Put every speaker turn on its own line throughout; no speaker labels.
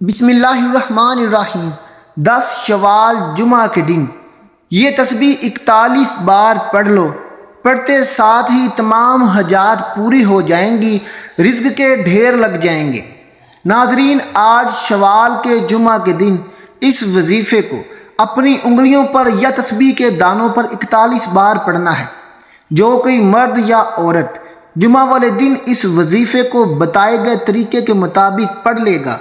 بسم اللہ الرحمن الرحیم 10 شوال جمعہ کے دن یہ تسبیح 41 بار پڑھ لو، پڑھتے ساتھ ہی تمام حاجات پوری ہو جائیں گی، رزق کے ڈھیر لگ جائیں گے۔ ناظرین، آج شوال کے جمعہ کے دن اس وظیفے کو اپنی انگلیوں پر یا تسبیح کے دانوں پر 41 بار پڑھنا ہے۔ جو کوئی مرد یا عورت جمعہ والے دن اس وظیفے کو بتائے گئے طریقے کے مطابق پڑھ لے گا،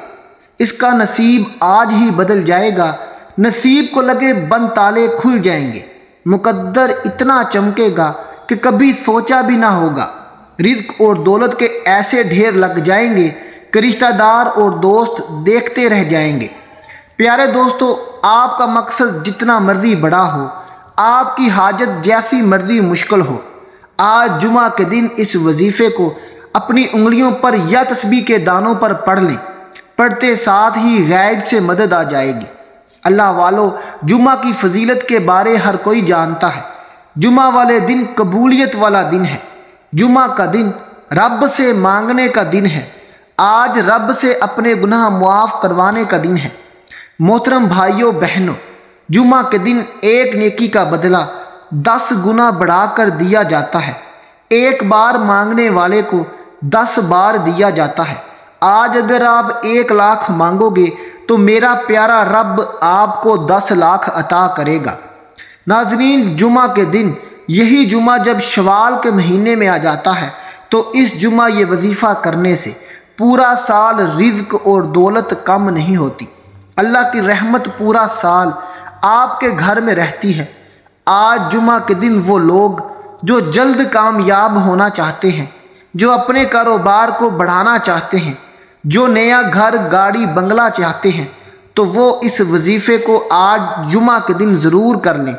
اس کا نصیب آج ہی بدل جائے گا، نصیب کو لگے بند تالے کھل جائیں گے، مقدر اتنا چمکے گا کہ کبھی سوچا بھی نہ ہوگا، رزق اور دولت کے ایسے ڈھیر لگ جائیں گے کہ رشتہ دار اور دوست دیکھتے رہ جائیں گے۔ پیارے دوستو، آپ کا مقصد جتنا مرضی بڑا ہو، آپ کی حاجت جیسی مرضی مشکل ہو، آج جمعہ کے دن اس وظیفے کو اپنی انگلیوں پر یا تسبیح کے دانوں پر پڑھ لیں، پڑھتے ساتھ ہی غیب سے مدد آ جائے گی۔ اللہ والو، جمعہ کی فضیلت کے بارے ہر کوئی جانتا ہے۔ جمعہ والے دن قبولیت والا دن ہے۔ جمعہ کا دن رب سے مانگنے کا دن ہے۔ آج رب سے اپنے گناہ معاف کروانے کا دن ہے۔ محترم بھائیوں بہنوں، جمعہ کے دن ایک نیکی کا بدلہ 10 گنا بڑھا کر دیا جاتا ہے۔ ایک بار مانگنے والے کو 10 بار دیا جاتا ہے۔ آج اگر آپ 1 لاکھ مانگو گے تو میرا پیارا رب آپ کو 10 لاکھ عطا کرے گا۔ ناظرین، جمعہ کے دن، یہی جمعہ جب شوال کے مہینے میں آ جاتا ہے تو اس جمعہ یہ وظیفہ کرنے سے پورا سال رزق اور دولت کم نہیں ہوتی۔ اللہ کی رحمت پورا سال آپ کے گھر میں رہتی ہے۔ آج جمعہ کے دن وہ لوگ جو جلد کامیاب ہونا چاہتے ہیں، جو اپنے کاروبار کو بڑھانا چاہتے ہیں، جو نیا گھر، گاڑی، بنگلہ چاہتے ہیں، تو وہ اس وظیفے کو آج جمعہ کے دن ضرور کر لیں۔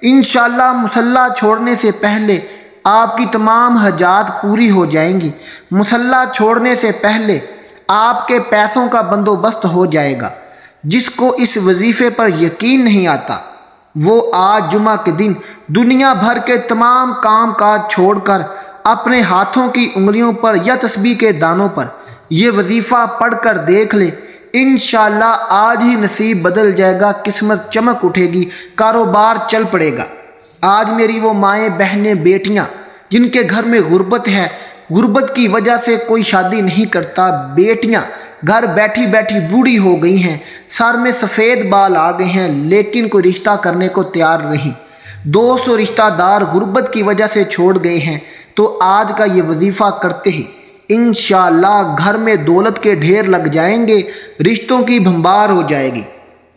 انشاءاللہ مصلی چھوڑنے سے پہلے آپ کی تمام حاجات پوری ہو جائیں گی۔ مصلی چھوڑنے سے پہلے آپ کے پیسوں کا بندوبست ہو جائے گا۔ جس کو اس وظیفے پر یقین نہیں آتا، وہ آج جمعہ کے دن دنیا بھر کے تمام کام کاج چھوڑ کر اپنے ہاتھوں کی انگلیوں پر یا تسبیح کے دانوں پر یہ وظیفہ پڑھ کر دیکھ لے۔ انشاءاللہ آج ہی نصیب بدل جائے گا، قسمت چمک اٹھے گی، کاروبار چل پڑے گا۔ آج میری وہ مائیں، بہنیں، بیٹیاں جن کے گھر میں غربت ہے، غربت کی وجہ سے کوئی شادی نہیں کرتا، بیٹیاں گھر بیٹھی بیٹھی بوڑھی ہو گئی ہیں، سر میں سفید بال آ گئے ہیں، لیکن کوئی رشتہ کرنے کو تیار نہیں، دوست و رشتہ دار غربت کی وجہ سے چھوڑ گئے ہیں، تو آج کا یہ وظیفہ کرتے ہی انشاءاللہ گھر میں دولت کے ڈھیر لگ جائیں گے، رشتوں کی بھمبار ہو جائے گی۔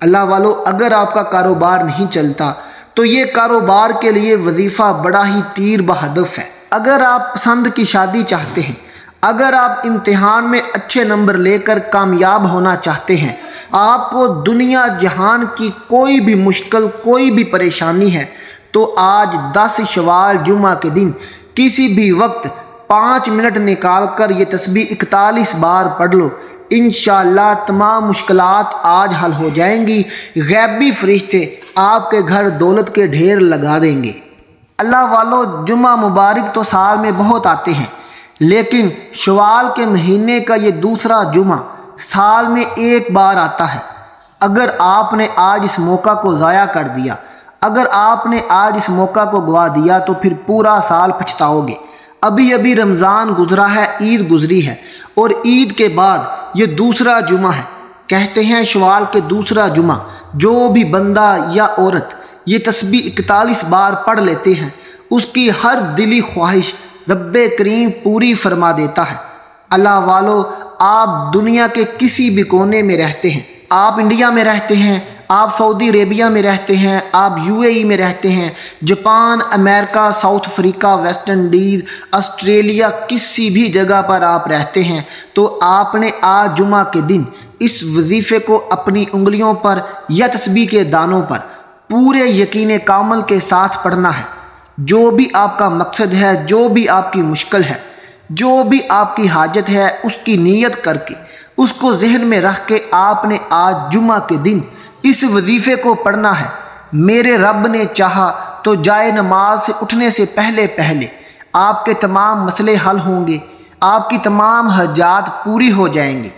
اللہ والو، اگر آپ کا کاروبار نہیں چلتا تو یہ کاروبار کے لیے وظیفہ بڑا ہی تیر بہدف ہے۔ اگر آپ پسند کی شادی چاہتے ہیں، اگر آپ امتحان میں اچھے نمبر لے کر کامیاب ہونا چاہتے ہیں، آپ کو دنیا جہان کی کوئی بھی مشکل، کوئی بھی پریشانی ہے، تو آج 10 شوال جمعہ کے دن کسی بھی وقت 5 منٹ نکال کر یہ تسبیح 41 بار پڑھ لو۔ انشاءاللہ تمام مشکلات آج حل ہو جائیں گی، غیبی فرشتے آپ کے گھر دولت کے ڈھیر لگا دیں گے۔ اللہ والو، جمعہ مبارک تو سال میں بہت آتے ہیں، لیکن شوال کے مہینے کا یہ دوسرا جمعہ سال میں 1 بار آتا ہے۔ اگر آپ نے آج اس موقع کو ضائع کر دیا، اگر آپ نے آج اس موقع کو گوا دیا تو پھر پورا سال پچھتاؤ گے۔ ابھی ابھی رمضان گزرا ہے، عید گزری ہے، اور عید کے بعد یہ دوسرا جمعہ ہے۔ کہتے ہیں شوال کے دوسرا جمعہ جو بھی بندہ یا عورت یہ تسبیح 41 بار پڑھ لیتے ہیں، اس کی ہر دلی خواہش رب کریم پوری فرما دیتا ہے۔ اللہ والو، آپ دنیا کے کسی بھی کونے میں رہتے ہیں، آپ انڈیا میں رہتے ہیں، آپ سعودی عربیہ میں رہتے ہیں، آپ UAE میں رہتے ہیں، جاپان، امریکہ، South Africa, West Indies, Australia, کسی بھی جگہ پر آپ رہتے ہیں، تو آپ نے آج جمعہ کے دن اس وظیفے کو اپنی انگلیوں پر یا تسبیح کے دانوں پر پورے یقین کامل کے ساتھ پڑھنا ہے۔ جو بھی آپ کا مقصد ہے، جو بھی آپ کی مشکل ہے، جو بھی آپ کی حاجت ہے، اس کی نیت کر کے، اس کو ذہن میں رکھ کے آپ نے آج جمعہ کے دن اس وظیفے کو پڑھنا ہے۔ میرے رب نے چاہا تو جائے نماز سے اٹھنے سے پہلے آپ کے تمام مسئلے حل ہوں گے، آپ کی تمام حاجات پوری ہو جائیں گے۔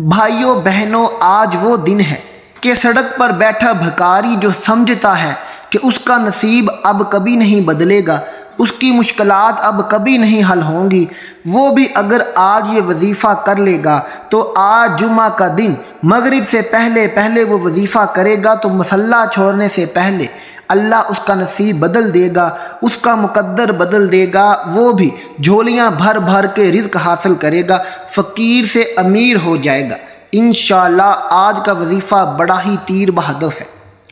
بھائیوں بہنوں، آج وہ دن ہے کہ سڑک پر بیٹھا بھکاری جو سمجھتا ہے کہ اس کا نصیب اب کبھی نہیں بدلے گا، اس کی مشکلات اب کبھی نہیں حل ہوں گی، وہ بھی اگر آج یہ وظیفہ کر لے گا تو آج جمعہ کا دن مغرب سے پہلے وہ وظیفہ کرے گا تو مصلی چھوڑنے سے پہلے اللہ اس کا نصیب بدل دے گا، اس کا مقدر بدل دے گا، وہ بھی جھولیاں بھر بھر کے رزق حاصل کرے گا، فقیر سے امیر ہو جائے گا۔ انشاءاللہ آج کا وظیفہ بڑا ہی تیر بہدف ہے۔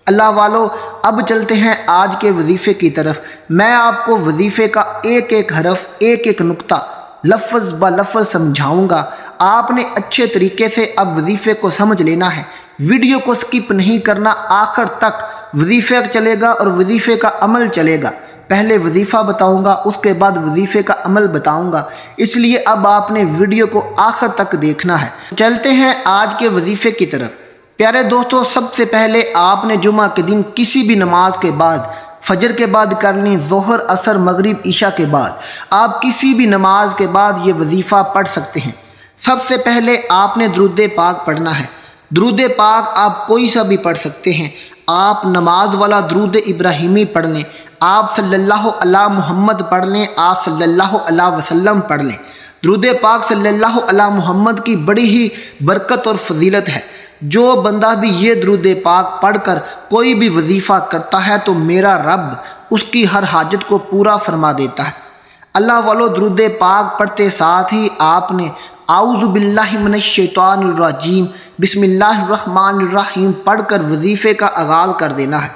اللہ والو، اب چلتے ہیں آج کے وظیفے کی طرف۔ میں آپ کو وظیفے کا ایک ایک حرف، ایک ایک نقطہ لفظ بہ لفظ سمجھاؤں گا۔ آپ نے اچھے طریقے سے اب وظیفے کو سمجھ لینا ہے، ویڈیو کو سکپ نہیں کرنا، آخر تک وظیفے چلے گا اور وظیفے کا عمل چلے گا۔ پہلے وظیفہ بتاؤں گا، اس کے بعد وظیفے کا عمل بتاؤں گا، اس لیے اب آپ نے ویڈیو کو آخر تک دیکھنا ہے۔ چلتے ہیں آج کے وظیفے کی طرف۔ پیارے دوستو، سب سے پہلے آپ نے جمعہ کے دن کسی بھی نماز کے بعد، فجر کے بعد کرنی، ظہر، عصر، مغرب، عشاء کے بعد، آپ کسی بھی نماز کے بعد یہ وظیفہ پڑھ سکتے ہیں۔ سب سے پہلے آپ نے درود پاک پڑھنا ہے۔ درود پاک آپ کوئی سا بھی پڑھ سکتے ہیں۔ آپ نماز والا درود ابراہیمی پڑھ لیں، آپ صلی اللہ علی محمد پڑھ لیں، آپ صلی اللہ علیہ وسلم پڑھ لیں۔ درود پاک صلی اللہ علی محمد کی بڑی ہی برکت اور فضیلت ہے۔ جو بندہ بھی یہ درود پاک پڑھ کر کوئی بھی وظیفہ کرتا ہے تو میرا رب اس کی ہر حاجت کو پورا فرما دیتا ہے۔ اللہ والو، درود پاک پڑھتے ساتھ ہی آپ نے اعوذ باللہ من الشیطان الرجیم بسم اللہ الرحمن الرحیم پڑھ کر وظیفے کا آغاز کر دینا ہے۔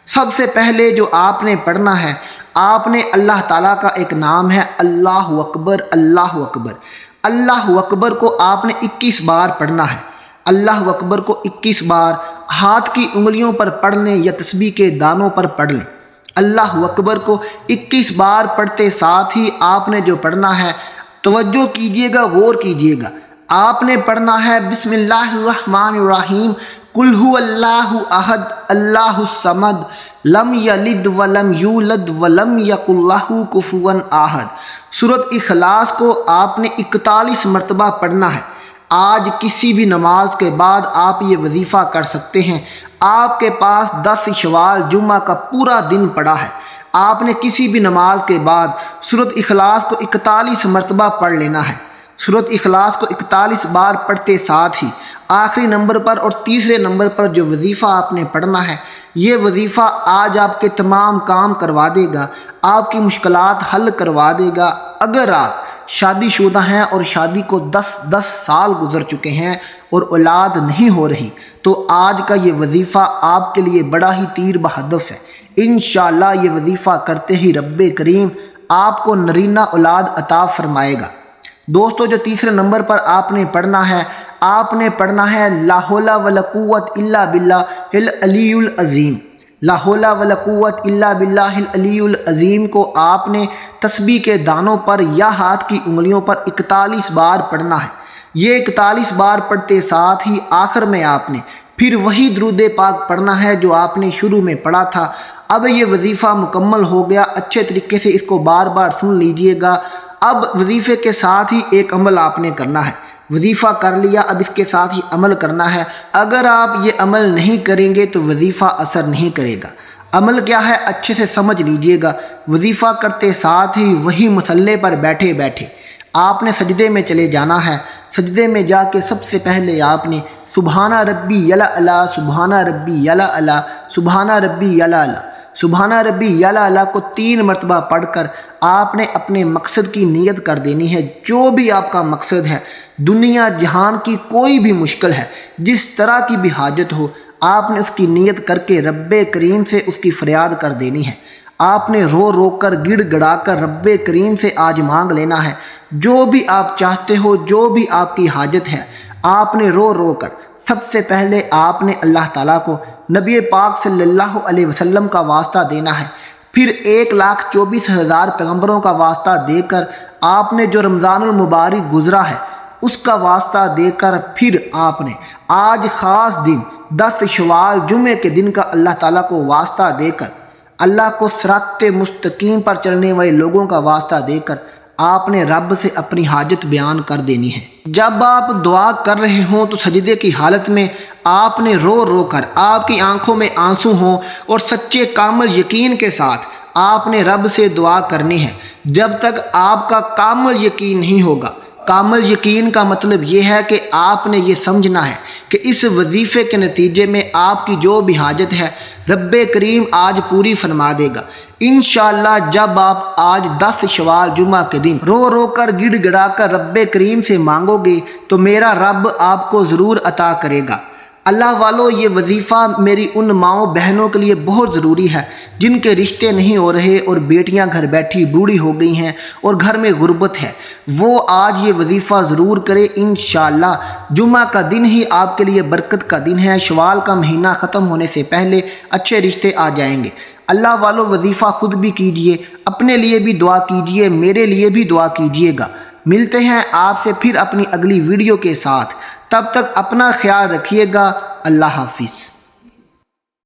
سب سے پہلے جو آپ نے پڑھنا ہے، آپ نے اللہ تعالیٰ کا ایک نام ہے اللہ اکبر، اللہ اکبر۔ اللہ اکبر کو آپ نے 21 بار پڑھنا ہے۔ اللہ اکبر کو 21 بار ہاتھ کی انگلیوں پر پڑھ لیں یا تسبیح کے دانوں پر پڑھ لیں۔ اللہ اکبر کو 21 بار پڑھتے ساتھ ہی آپ نے جو پڑھنا ہے، توجہ کیجئے گا، غور کیجئے گا۔ آپ نے پڑھنا ہے بسم اللہ الرحمن الرحیم قل هو اللہ احد اللہ الصمد لم یلد ولم یولد ولم یکن لہ کفوا احد۔ سورۃ اخلاص کو آپ نے 41 مرتبہ پڑھنا ہے۔ آج کسی بھی نماز کے بعد آپ یہ وظیفہ کر سکتے ہیں۔ آپ کے پاس 10 شوال جمعہ کا پورا دن پڑا ہے۔ آپ نے کسی بھی نماز کے بعد سورۃ اخلاص کو 41 مرتبہ پڑھ لینا ہے۔ سورۃ اخلاص کو 41 بار پڑھتے ساتھ ہی آخری نمبر پر اور تیسرے نمبر پر جو وظیفہ آپ نے پڑھنا ہے، یہ وظیفہ آج آپ کے تمام کام کروا دے گا، آپ کی مشکلات حل کروا دے گا۔ اگر آپ شادی شدہ ہیں اور شادی کو 10 سال گزر چکے ہیں اور اولاد نہیں ہو رہی، تو آج کا یہ وظیفہ آپ کے لیے بڑا ہی تیر بہدف ہے۔ انشاءاللہ یہ وظیفہ کرتے ہی رب کریم آپ کو نرینہ اولاد عطا فرمائے گا۔ دوستو، جو تیسرے نمبر پر آپ نے پڑھنا ہے، آپ نے پڑھنا ہے لا حول ولا قوت الا باللہ العلی العظیم۔ لا حول ولا قوت الا باللہ العلی العظیم کو آپ نے تسبیح کے دانوں پر یا ہاتھ کی انگلیوں پر 41 بار پڑھنا ہے۔ یہ 41 بار پڑھتے ساتھ ہی آخر میں آپ نے پھر وہی درود پاک پڑھنا ہے جو آپ نے شروع میں پڑھا تھا۔ اب یہ وظیفہ مکمل ہو گیا، اچھے طریقے سے اس کو بار بار سن لیجئے گا۔ اب وظیفے کے ساتھ ہی ایک عمل آپ نے کرنا ہے۔ وظیفہ کر لیا، اب اس کے ساتھ ہی عمل کرنا ہے۔ اگر آپ یہ عمل نہیں کریں گے تو وظیفہ اثر نہیں کرے گا۔ عمل کیا ہے، اچھے سے سمجھ لیجئے گا۔ وظیفہ کرتے ساتھ ہی وہی مصلی پر بیٹھے بیٹھے آپ نے سجدے میں چلے جانا ہے۔ سجدے میں جا کے سب سے پہلے آپ نے سبحان ربی الاعلی، سبحان ربی الاعلی، سبحان ربی الاعلی، سبحان ربی الاعلی کو 3 مرتبہ پڑھ کر آپ نے اپنے مقصد کی نیت کر دینی ہے۔ جو بھی آپ کا مقصد ہے، دنیا جہان کی کوئی بھی مشکل ہے، جس طرح کی بھی حاجت ہو، آپ نے اس کی نیت کر کے رب کریم سے اس کی فریاد کر دینی ہے۔ آپ نے رو رو کر، گڑ گڑا کر رب کریم سے آج مانگ لینا ہے۔ جو بھی آپ چاہتے ہو، جو بھی آپ کی حاجت ہے، آپ نے رو رو کر سب سے پہلے آپ نے اللہ تعالیٰ کو، نبی پاک صلی اللہ علیہ وسلم کا واسطہ دینا ہے۔ پھر 1,24,000 پیغمبروں کا واسطہ دے کر آپ نے جو رمضان المبارک گزرا ہے اس کا واسطہ دے کر پھر آپ نے آج خاص دن 10 شوال جمعے کے دن کا اللہ تعالیٰ کو واسطہ دے کر، اللہ کو صراط مستقیم پر چلنے والے لوگوں کا واسطہ دے کر آپ نے رب سے اپنی حاجت بیان کر دینی ہے۔ جب آپ دعا کر رہے ہوں تو سجدے کی حالت میں آپ نے رو رو کر آپ کی آنکھوں میں آنسو ہوں اور سچے کامل یقین کے ساتھ آپ نے رب سے دعا کرنی ہے۔ جب تک آپ کا کامل یقین نہیں ہوگا، کامل یقین کا مطلب یہ ہے کہ آپ نے یہ سمجھنا ہے کہ اس وظیفے کے نتیجے میں آپ کی جو بھی حاجت ہے رب کریم آج پوری فرما دے گا۔ انشاءاللہ جب آپ آج 10 شوال جمعہ کے دن رو رو کر گڑ گڑا کر رب کریم سے مانگو گے تو میرا رب آپ کو ضرور عطا کرے گا۔ اللہ والو، یہ وظیفہ میری ان ماؤں بہنوں کے لیے بہت ضروری ہے جن کے رشتے نہیں ہو رہے اور بیٹیاں گھر بیٹھی بوڑھی ہو گئی ہیں اور گھر میں غربت ہے، وہ آج یہ وظیفہ ضرور کرے۔ انشاءاللہ جمعہ کا دن ہی آپ کے لیے برکت کا دن ہے، شوال کا مہینہ ختم ہونے سے پہلے اچھے رشتے آ جائیں گے۔ اللہ والو، وظیفہ خود بھی کیجئے، اپنے لیے بھی دعا کیجئے، میرے لیے بھی دعا کیجئے گا۔ ملتے ہیں آپ سے پھر اپنی اگلی ویڈیو کے ساتھ، تب تک اپنا خیال رکھیے گا۔ اللہ حافظ۔